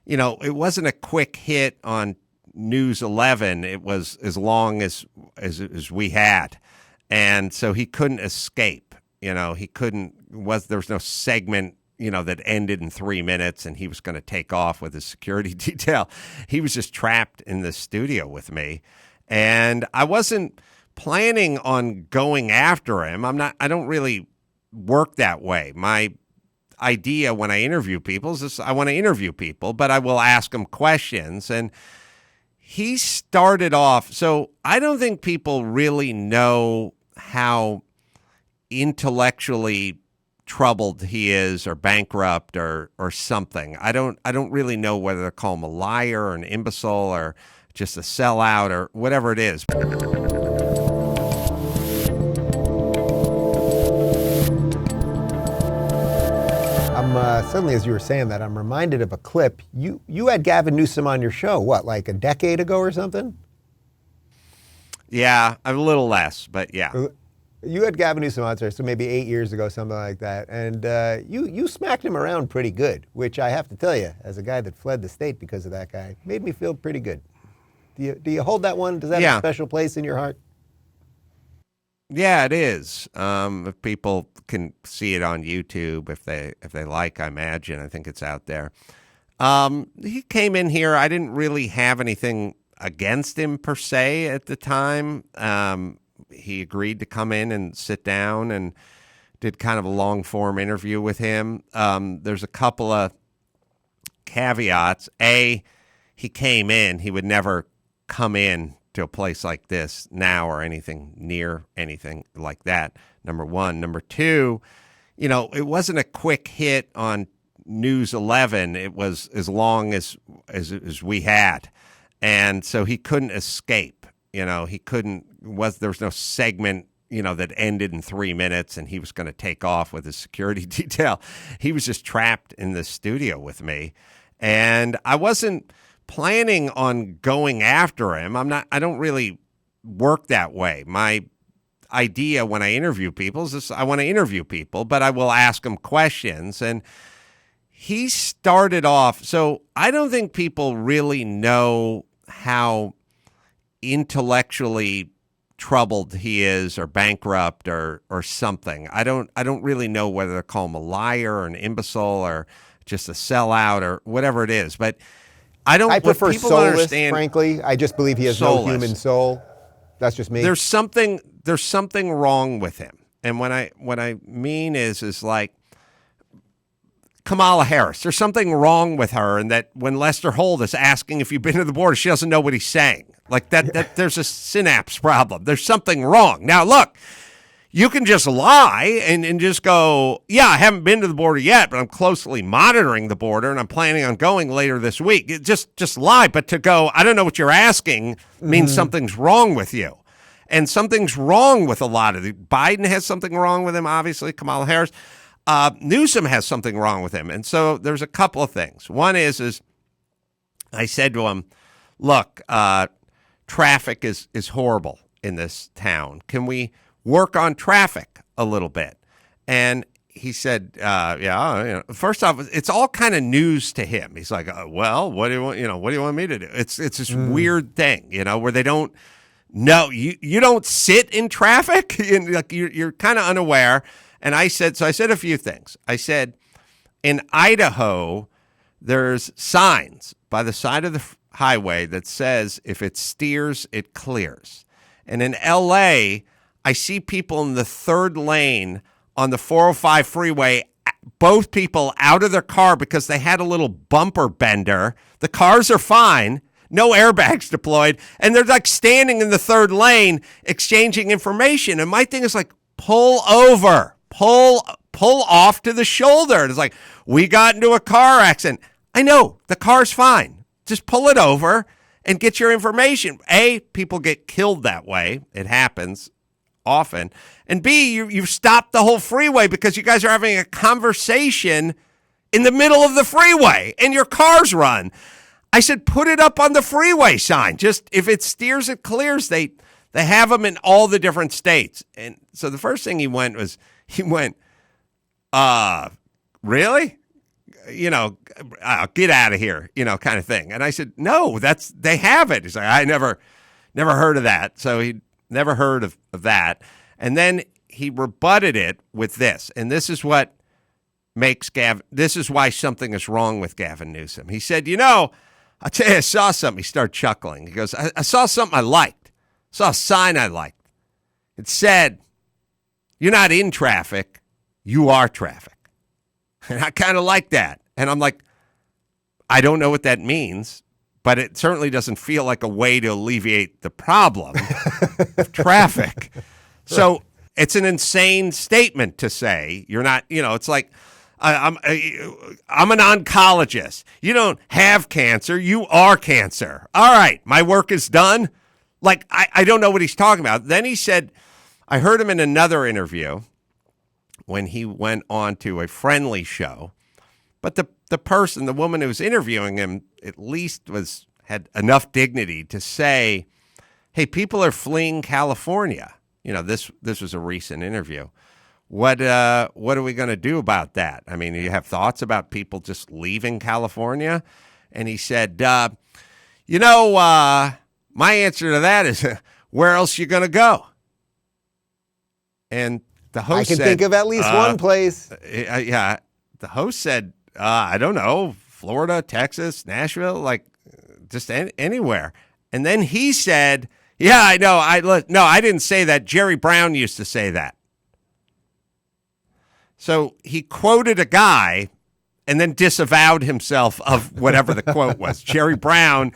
it wasn't a quick hit on News 11. It was as long as we had. And so he couldn't escape. There was no segment, that ended in 3 minutes and he was going to take off with his security detail. He was just trapped in the studio with me. And I wasn't planning on going after him. I don't really work that way. My idea when I interview people is this: I want to interview people, but I will ask them questions. And he started off, so I don't think people really know how intellectually troubled he is, or bankrupt, or something. I don't really know whether to call him a liar or an imbecile or just a sellout or whatever it is. Suddenly, as you were saying that, I'm reminded of a clip. You had Gavin Newsom on your show, what, like a decade ago or something? Yeah, a little less, but yeah. You had Gavin Newsom on, so maybe 8 years ago, something like that. And you smacked him around pretty good, which I have to tell you, as a guy that fled the state because of that guy, made me feel pretty good. Do you hold that one? Does that have a special place in your heart? Yeah, it is. If people can see it on YouTube, if they like, I imagine. I think it's out there. He came in here. I didn't really have anything against him per se at the time. He agreed to come in and sit down and did kind of a long form interview with him. There's a couple of caveats. A, he came in. He would never come in to a place like this now or anything near anything like that, number one. Number two, it wasn't a quick hit on News 11. It was as long as we had. And so he couldn't escape. There was no segment, that ended in 3 minutes and he was going to take off with his security detail. He was just trapped in the studio with me. And I wasn't planning on going after him. I don't really work that way. My idea when I interview people is this: I want to interview people, but I will ask them questions. And he started off, so I don't think people really know how intellectually troubled he is, or bankrupt, or something. I don't really know whether to call him a liar or an imbecile or just a sellout or whatever it is. But I prefer soulless, frankly. I just believe he has no human soul. That's just me. There's something wrong with him. And what I mean is like Kamala Harris. There's something wrong with her, and that when Lester Holt is asking if you've been to the border, she doesn't know what he's saying. Like that there's a synapse problem. There's something wrong. Now look, you can just lie and just go, yeah, I haven't been to the border yet, but I'm closely monitoring the border and I'm planning on going later this week. Just lie. But to go, I don't know what you're asking, means something's wrong with you. And something's wrong with a lot of the Biden has something wrong with him, obviously, Kamala Harris. Newsom has something wrong with him. And so there's a couple of things. One is I said to him, look, traffic is horrible in this town. Can we work on traffic a little bit? And he said, yeah. First off, it's all kind of news to him. He's like, well, what do you want? What do you want me to do? It's this weird thing, where they don't know. You don't sit in traffic. You're kind of unaware. And I said a few things. I said, in Idaho, there's signs by the side of the highway that says if it steers, it clears. And in L.A., I see people in the third lane on the 405 freeway, both people out of their car because they had a little bumper bender. The cars are fine, no airbags deployed, and they're like standing in the third lane exchanging information. And my thing is like, pull over, pull off to the shoulder. It's like, we got into a car accident. I know, the car's fine. Just pull it over and get your information. A, people get killed that way. It happens often. And B, you've stopped the whole freeway because you guys are having a conversation in the middle of the freeway and your car's run. I said, put it up on the freeway sign. Just if it steers, it clears. They have them in all the different states. And so the first thing he went, really? get out of here, kind of thing. And I said, no, they have it. He's like, I never heard of that. So he never heard of that. And then he rebutted it with this. And this is what makes this is why something is wrong with Gavin Newsom. He said, I'll tell you, I saw something. He started chuckling. He goes, I saw something I liked. Saw a sign I liked. It said, you're not in traffic, you are traffic. And I kind of like that. And I'm like, I don't know what that means, but it certainly doesn't feel like a way to alleviate the problem of traffic. So it's an insane statement to say you're not, it's like, I'm an oncologist. You don't have cancer, you are cancer. All right, my work is done. Like, I don't know what he's talking about. Then he said, I heard him in another interview when he went on to a friendly show. But the woman who was interviewing him, at least had enough dignity to say, hey, people are fleeing California. This was a recent interview. What are we going to do about that? I mean, you have thoughts about people just leaving California? And he said, my answer to that is, where else you going to go? And the host said, I can think of at least one place. Yeah. The host said, I don't know, Florida, Texas, Nashville, like just anywhere. And then he said, yeah, I know. I didn't say that. Jerry Brown used to say that. So he quoted a guy and then disavowed himself of whatever the quote was. Jerry Brown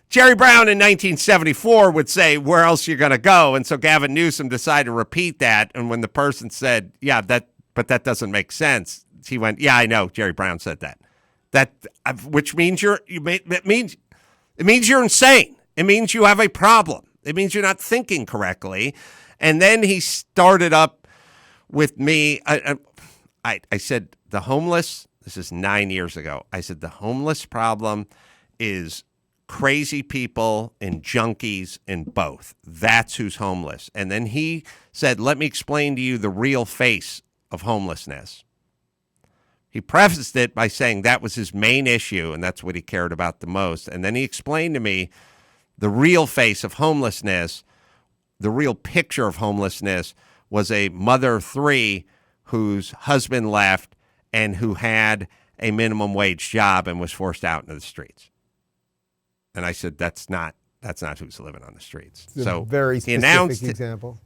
in 1974 would say, where else you going to go? And so Gavin Newsom decided to repeat that. And when the person said, yeah, but that doesn't make sense, he went, yeah, I know. Jerry Brown said that. Which means it means you're insane. It means you have a problem. It means you're not thinking correctly. And then he started up with me. I said, the homeless, this is 9 years ago. I said, the homeless problem is crazy people and junkies in both. That's who's homeless. And then he said, let me explain to you the real face of homelessness. He prefaced it by saying that was his main issue and that's what he cared about the most. And then he explained to me the real face of homelessness, the real picture of homelessness was a mother of three whose husband left and who had a minimum wage job and was forced out into the streets. And I said, that's not who's living on the streets. It's so a very specific example.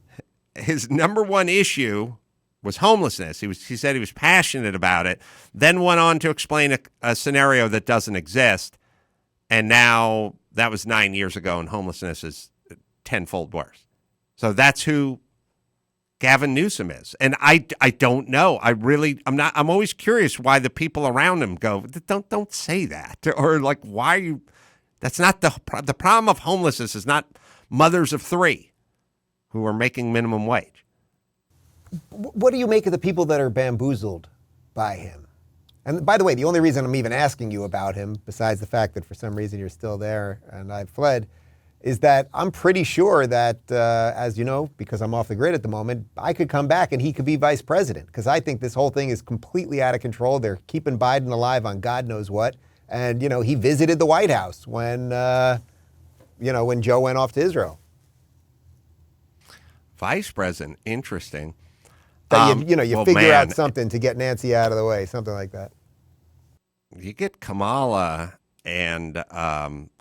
His number one issue was homelessness. He said he was passionate about it, then went on to explain a scenario that doesn't exist. And now that was 9 years ago, and homelessness is tenfold worse. So that's who Gavin Newsom is. And I don't know. I'm always curious why the people around him go, don't say that. Or like, why are you, that's not the problem of homelessness is not mothers of three who are making minimum wage. What do you make of the people that are bamboozled by him? And by the way, the only reason I'm even asking you about him, besides the fact that for some reason you're still there and I've fled, is that I'm pretty sure that, as you know, because I'm off the grid at the moment, I could come back and he could be vice president, because I think this whole thing is completely out of control. They're keeping Biden alive on God knows what. And, he visited the White House when Joe went off to Israel. Vice president, interesting. You figure out something to get Nancy out of the way, something like that. You get Kamala and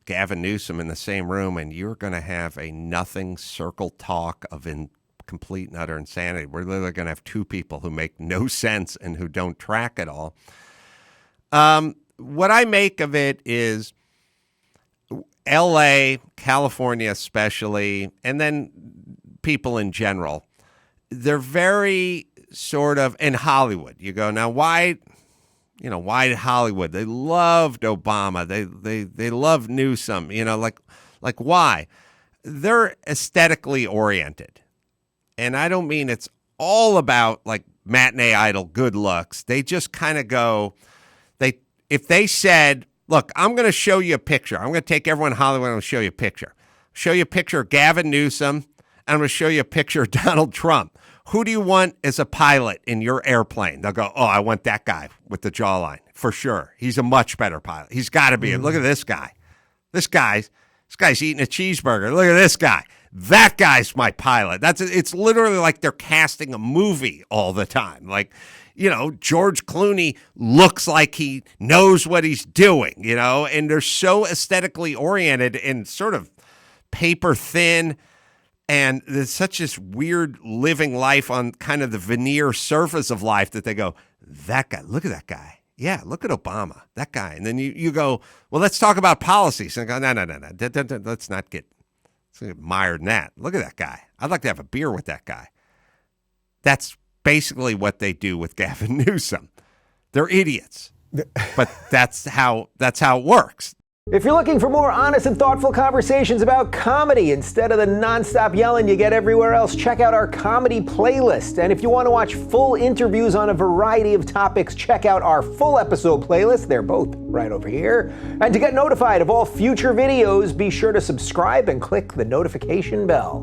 Gavin Newsom in the same room, and you're going to have a nothing circle talk of complete and utter insanity. We're literally going to have two people who make no sense and who don't track at all. What I make of it is L.A., California especially, and then people in general, they're very sort of in Hollywood. You go, now why Hollywood? They loved Obama. They love Newsom. Like why? They're aesthetically oriented. And I don't mean it's all about like matinee idol good looks. They just kind of go, if they said, look, I'm going to show you a picture. I'm going to take everyone in Hollywood and I'm going to show you a picture. Show you a picture of Gavin Newsom, and I'm going to show you a picture of Donald Trump. Who do you want as a pilot in your airplane? They'll go, oh, I want that guy with the jawline. for sure. He's a much better pilot. He's got to be. Look at this guy. This guy's eating a cheeseburger. Look at this guy. That guy's my pilot. It's literally like they're casting a movie all the time. Like, George Clooney looks like he knows what he's doing, and they're so aesthetically oriented and sort of paper thin. And there's such this weird living life on kind of the veneer surface of life that they go, that guy, look at that guy. Yeah, look at Obama, that guy. And then you go, well, let's talk about policies. And I go, no. Let's not get mired in that. Look at that guy. I'd like to have a beer with that guy. That's basically what they do with Gavin Newsom. They're idiots. But that's how it works. If you're looking for more honest and thoughtful conversations about comedy instead of the nonstop yelling you get everywhere else, check out our comedy playlist. And if you want to watch full interviews on a variety of topics, check out our full episode playlist. They're both right over here. And to get notified of all future videos, be sure to subscribe and click the notification bell.